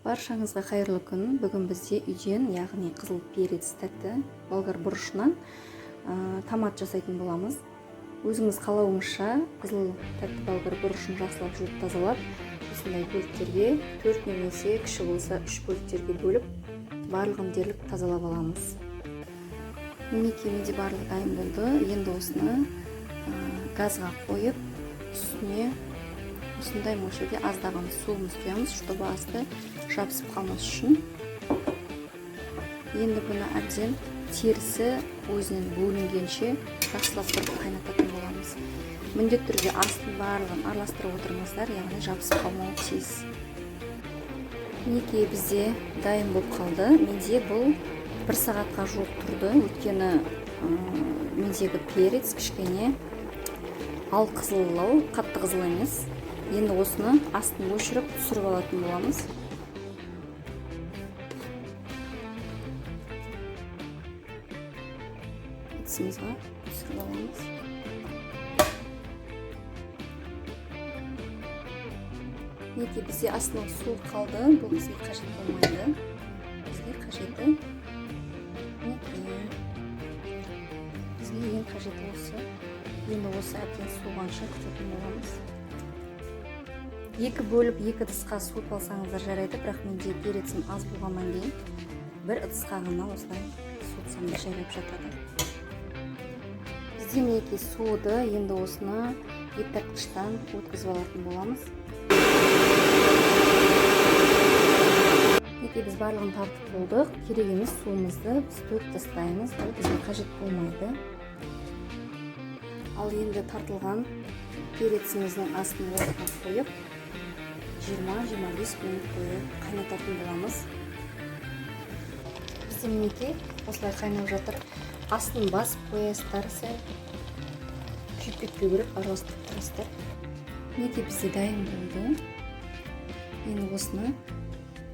Баршаңызға қайырлы күн. Бүгін бізде үйден, яғни қызыл перец тәтті болгар бұрышынан томат жасайтын боламыз. Өзіңіз қалауыңызша қызыл тәтті болгар бұрышын жақсылап жуып тазалап, осындай бөліктерге 4 немесе кіші болса 3 бөліктерге бөліп, барлығын дерлік тазалап аламыз. Мінекей менде барлығы дайын болды. Енді осыны газға қойып, үстіне осындай мөлшерде аздаған суымыз құямыз, чтобы асты жабысып қалмас үшін. Енді бұны әбден терісі өзінен бөлінгенше жақсылап қайнататын боламыз. Міндетті түрде астын барлығын араластырып отырыңыздар, яғни жабысып қалмауы тиіс. Мінекей бізде дайын болып қалды. Менде бұл 1 сағатқа жуық тұрды, өйткені мендегі перец кішкене ал қызыллау, қатты қызыл емес. Енді осыны астын өшіріп түсіріп алатын боламыз. Ыдысымызға түсіріп аламыз. Неге бізде астынан су қалды, бұл бізге қажет болмайды. Бізге қажеті бізге ең қажеті осы. Енді осы әбден суығанша күтетін боламыз. 2 бөліп 2 ыдысқа суытып алсаңыздар жарайды, бірақ менде перецім аз болғаннан кейін 1 ыдысқа ғана осылай суытсам да жайрап жатады. Бізде мінекей суыды, енді осыны еттірткіштен өткізіп алатын боламыз. Мінекей біз барлығын тартып болдық. Керек емес суымызды біз төгіп тастаймыз, бұл бізге қажет болмайды. Ал енді тартылған переціміздің астын отқа қойып 20-25 минут бойы қайнататын боламыз. Бізде мінекей осылай қайнап жатыр. Астын басып қоясыздар, сәл күйіп кетпеу керек, араластырып тұрасыздар. Мінекей бізде дайын болды. Енді осыны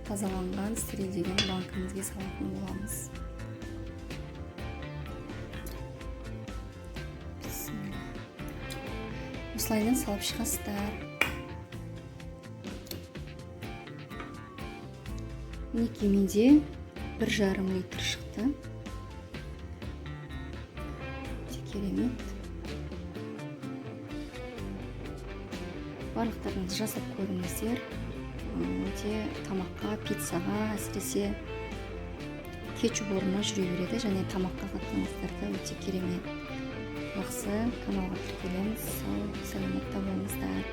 тазаланған стерилдеген банкімізге салатын боламыз. Осылайдан салып шығасыздар. Мінекей менде 1,5 литр шықты. Керемет. Барлықтарыңыз жасап көріңіздер. Өте тамаққа, пиццаға, әсіресе кетчуп орнына жүре береді, және тамаққа қатыңыздарда өте керемет. Жақсы, каналға тіркеліңіз, сау, сәлеметті болыңыздар.